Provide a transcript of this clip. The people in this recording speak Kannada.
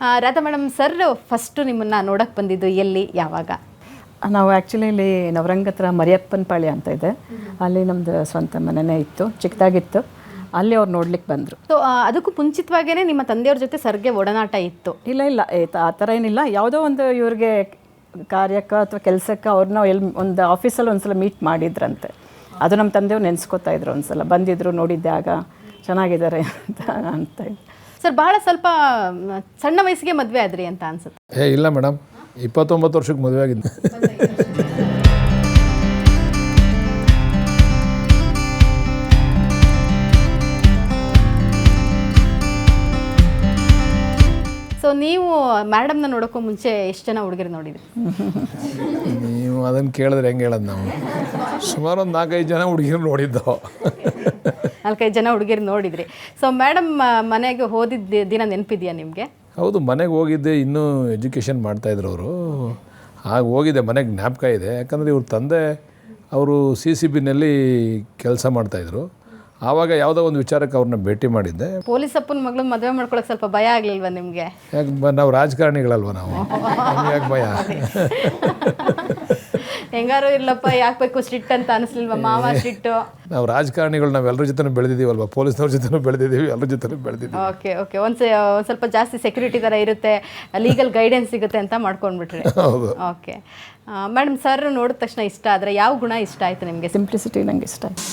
ರಾಧಾ ಮೇಡಮ್ ಸರ್ ಫಸ್ಟು ನಿಮ್ಮನ್ನು ನೋಡೋಕ್ಕೆ ಬಂದಿದ್ದು ಎಲ್ಲಿ ಯಾವಾಗ? ನಾವು ಆ್ಯಕ್ಚುಲಿ ಇಲ್ಲಿ ನವರಂಗ ಹತ್ರ ಮರಿಯಪ್ಪನ ಪಾಳ್ಯ ಅಂತ ಇದೆ, ಅಲ್ಲಿ ನಮ್ಮದು ಸ್ವಂತ ಮನೆಯೇ ಇತ್ತು, ಚಿಕ್ಕದಾಗಿತ್ತು. ಅಲ್ಲಿ ಅವ್ರು ನೋಡ್ಲಿಕ್ಕೆ ಬಂದರು. ಸೊ ಅದಕ್ಕೂ ಮುಂಚಿತವಾಗೇ ನಿಮ್ಮ ತಂದೆಯವ್ರ ಜೊತೆ ಸರ್ಗೆ ಒಡನಾಟ ಇತ್ತು? ಇಲ್ಲ ಆ ಥರ ಏನಿಲ್ಲ. ಯಾವುದೋ ಒಂದು ಇವ್ರಿಗೆ ಕಾರ್ಯಕ್ಕೆ ಅಥವಾ ಕೆಲಸಕ್ಕೆ ಅವ್ರನ್ನ ಒಂದು ಆಫೀಸಲ್ಲಿ ಒಂದ್ಸಲ ಮೀಟ್ ಮಾಡಿದ್ರಂತೆ. ಅದು ನಮ್ಮ ತಂದೆಯವ್ರು ನೆನೆಸ್ಕೊತಾ ಇದ್ರು. ಒಂದ್ಸಲ ಬಂದಿದ್ದರು, ನೋಡಿದ್ದೆ, ಆಗ ಚೆನ್ನಾಗಿದ್ದಾರೆ ಅಂತ ಸರ್ ಭಾಳ ಸ್ವಲ್ಪ ಸಣ್ಣ ವಯಸ್ಸಿಗೆ ಮದುವೆ ಆದ್ರಿ ಅಂತ ಅನ್ಸುತ್ತೆ. ಇಲ್ಲ ಮೇಡಮ್, 29 ವರ್ಷಕ್ಕೆ ಮದುವೆ ಆಗಿದ್ದೆ. ಸೊ ನೀವು ಮೇಡಮ್ನ ನೋಡೋಕ್ಕೂ ಮುಂಚೆ ಎಷ್ಟು ಜನ ಹುಡುಗರು ನೋಡಿದ್ರಿ? ನೀವು ಅದನ್ನು ಕೇಳಿದ್ರೆ ಹೆಂಗೆ ಹೇಳೋದು? ನಾವು ಸುಮಾರು ಒಂದು 4-5 ಜನ ಹುಡುಗಿರು ನೋಡಿದ್ದು. 4-5 ಜನ ಹುಡುಗಿರು ನೋಡಿದ್ರಿ. ಸೊ ಮೇಡಮ್ ಮನೆಗೆ ಹೋದಿದ್ದ ದಿನ ನೆನಪಿದೆಯಾ ನಿಮಗೆ? ಹೌದು, ಮನೆಗೆ ಹೋಗಿದ್ದೆ. ಇನ್ನೂ ಎಜುಕೇಷನ್ ಮಾಡ್ತಾಯಿದ್ರು ಅವರು. ಆಗ ಹೋಗಿದ್ದೆ, ಮನೆಗೆ ಜ್ಞಾಪಕ ಇದೆ. ಯಾಕಂದರೆ ಇವ್ರ ತಂದೆ ಅವರು CCBನಲ್ಲಿ ಕೆಲಸ ಮಾಡ್ತಾಯಿದ್ರು. ಆವಾಗ ಯಾವುದೋ ಒಂದು ವಿಚಾರಕ್ಕೆ ಅವ್ರನ್ನ ಭೇಟಿ ಮಾಡಿದ್ದೆ. ಪೊಲೀಸ್ ಅಪ್ಪನ ಮಗಳು ಮದುವೆ ಮಾಡ್ಕೊಳಕ್ಕೆ ಸ್ವಲ್ಪ ಭಯ ಆಗಲಿಲ್ವಾ ನಿಮಗೆ? ಯಾಕೆ, ನಾವು ರಾಜಕಾರಣಿಗಳಲ್ವ, ನಾವು ಯಾಕೆ ಭಯ? ಹೆಂಗಾರು ಇರ್ಲಪ್ಪ, ಯಾಕೆ ಬೇಕು ಸ್ಟ್ರಿಕ್ಟ್ ಅಂತ ಅನಿಸ್ಲಿಲ್ವಾ? ಮಾವ ಸ್ಟ್ರಿಕ್ಟು. ನಾವು ರಾಜಕಾರಣಿಗಳು, ನಾವು ಎಲ್ಲರ ಜೊತೆ ಬೆಳೆದಿದ್ದೀವಲ್ವ, ಪೊಲೀಸ್ನವ್ರ ಜೊತೆ ಬೆಳೆದಿದ್ದೀವಿ, ಎಲ್ಲರ ಜೊತೆ ಬೆಳೆದಿದ್ದೀವಿ. ಓಕೆ ಒಂದು ಸ್ವಲ್ಪ ಜಾಸ್ತಿ ಸೆಕ್ಯೂರಿಟಿ ಥರ ಇರುತ್ತೆ, ಲೀಗಲ್ ಗೈಡೆನ್ಸ್ ಸಿಗುತ್ತೆ ಅಂತ ಮಾಡ್ಕೊಂಡ್ಬಿಟ್ರಿ. ಹೌದು. ಓಕೆ ಮೇಡಮ್, ಸರ್ ನೋಡಿದ ತಕ್ಷಣ ಇಷ್ಟ ಆದರೆ ಯಾವ ಗುಣ ಇಷ್ಟ ಆಯಿತು ನಿಮಗೆ? ಸಿಂಪ್ಲಿಸಿಟಿ ನಂಗೆ ಇಷ್ಟ ಆಯಿತು.